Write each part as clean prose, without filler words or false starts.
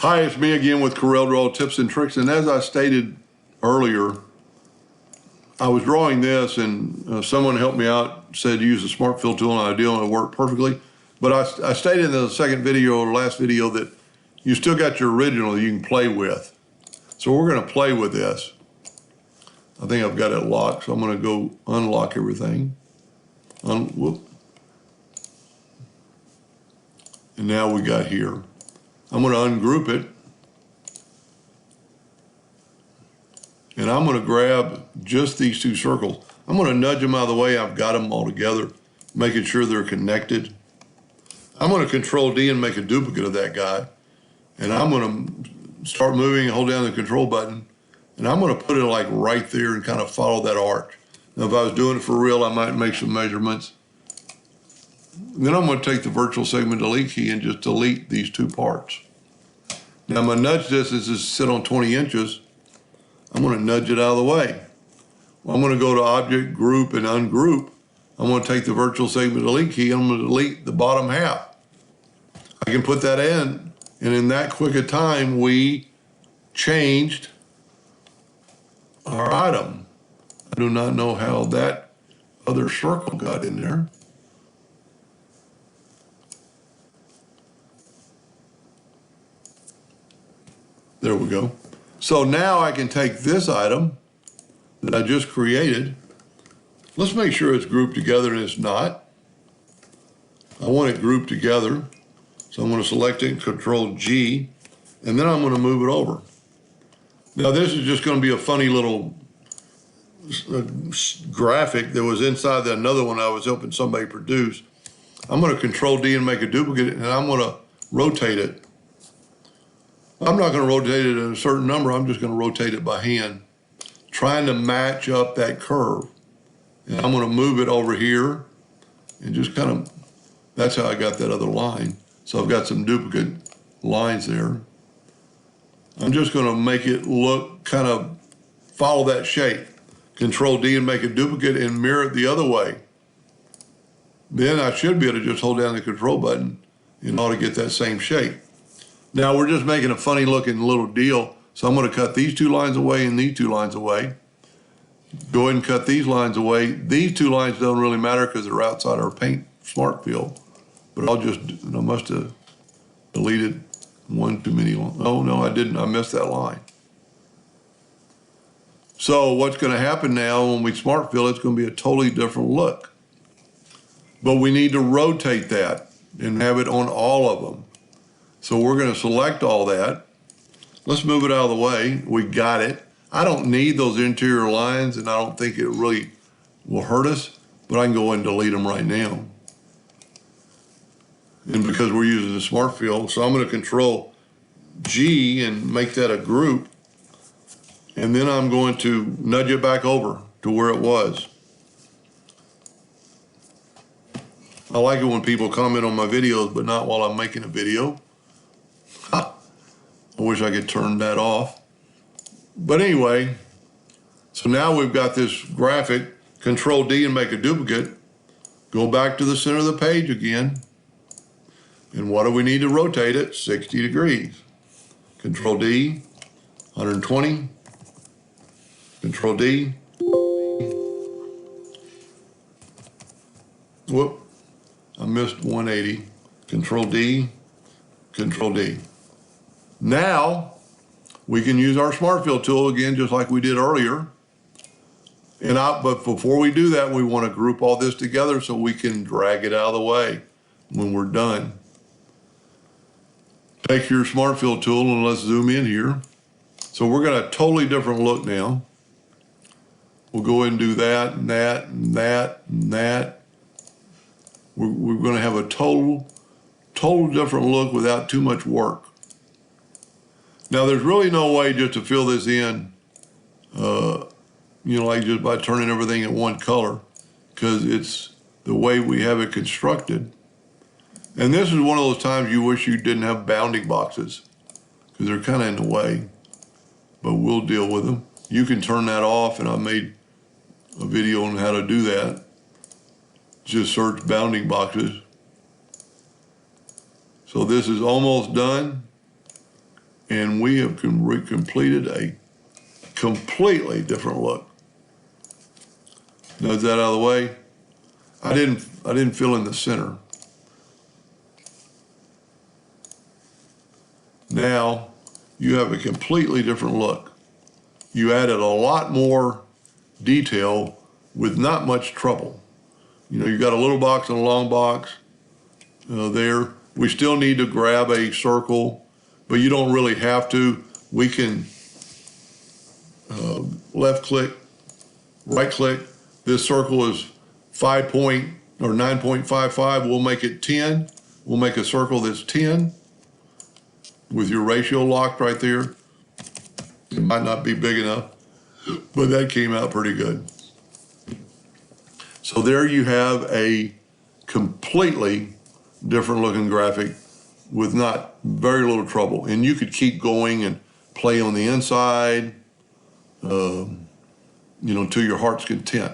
Hi, it's me again with Corel Draw Tips and Tricks. And as I stated earlier, I was drawing this and someone helped me out, said use the Smart Fill tool, and I did, and it worked perfectly. But I stated in the second video or last video that you still got your original you can play with. So we're going to play with this. I think I've got it locked, so I'm going to go unlock everything. Whoop. And now we got here. I'm going to ungroup it. And I'm going to grab just these two circles. I'm going to nudge them out of the way. I've got them all together, making sure they're connected. I'm going to Control D and make a duplicate of that guy. And I'm going to start moving and hold down the control button. And I'm going to put it like right there and kind of follow that arch. Now, if I was doing it for real, I might make some measurements. Then I'm going to take the virtual segment delete key and just delete these two parts. Now my nudge distance is sit on 20 inches. I'm going to nudge it out of the way. Well, I'm going to go to Object, Group, and Ungroup. I'm going to take the virtual segment delete key. I'm going to delete the bottom half. I can put that in, and in that quick a time, we changed our item. I do not know how that other circle got in there. There we go. So now I can take this item that I just created. Let's make sure it's grouped together, and it's not. I want it grouped together. So I'm going to select it, Control G, and then I'm going to move it over. Now this is just going to be a funny little graphic that was inside another one I was hoping somebody produced. I'm going to Control D and make a duplicate, and I'm going to rotate it. I'm not going to rotate it at a certain number. I'm just going to rotate it by hand, trying to match up that curve. And I'm going to move it over here and just kind of, that's how I got that other line. So I've got some duplicate lines there. I'm just going to make it look, kind of follow that shape. Control D and make a duplicate and mirror it the other way. Then I should be able to just hold down the control button in order to get that same shape. Now we're just making a funny looking little deal. So I'm going to cut these two lines away and these two lines away. Go ahead and cut these lines away. These two lines don't really matter because they're outside our paint smart fill. But I must have deleted one too many lines. Oh no, I didn't. I missed that line. So what's going to happen now when we smart fill, it's going to be a totally different look. But we need to rotate that and have it on all of them. So we're going to select all that. Let's move it out of the way. We got it. I don't need those interior lines, and I don't think it really will hurt us, but I can go and delete them right now. And because we're using the smart fill, so I'm going to Control G and make that a group. And then I'm going to nudge it back over to where it was. I like it when people comment on my videos, but not while I'm making a video. I wish I could turn that off. But anyway, so now we've got this graphic. Control D and make a duplicate. Go back to the center of the page again. And what do we need to rotate it? 60 degrees. Control D, 120. Control D. Whoop, I missed 180. Control D, Control D. Now, we can use our Smart Fill tool again, just like we did earlier. But before we do that, we want to group all this together so we can drag it out of the way when we're done. Take your Smart Fill tool and let's zoom in here. So we're got a totally different look now. We'll go ahead and do that, and that, and that, and that. We're going to have a total different look without too much work. Now, there's really no way just to fill this in, like just by turning everything in one color, because it's the way we have it constructed. And this is one of those times you wish you didn't have bounding boxes, because they're kind of in the way, but we'll deal with them. You can turn that off, and I made a video on how to do that. Just search bounding boxes. So this is almost done. and we have completed a completely different look. Nudge that out of the way. I didn't fill in the center. Now you have a completely different look. You added a lot more detail with not much trouble. You know, you got a little box and a long box there. We still need to grab a circle, but you don't really have to. We can left click, right click. This circle is 9.55. We'll make it 10. We'll make a circle that's 10 with your ratio locked right there. It might not be big enough, but that came out pretty good. So there you have a completely different looking graphic with not very little trouble. And you could keep going and play on the inside, you know, to your heart's content.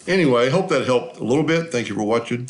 Anyway, I hope that helped a little bit. Thank you for watching.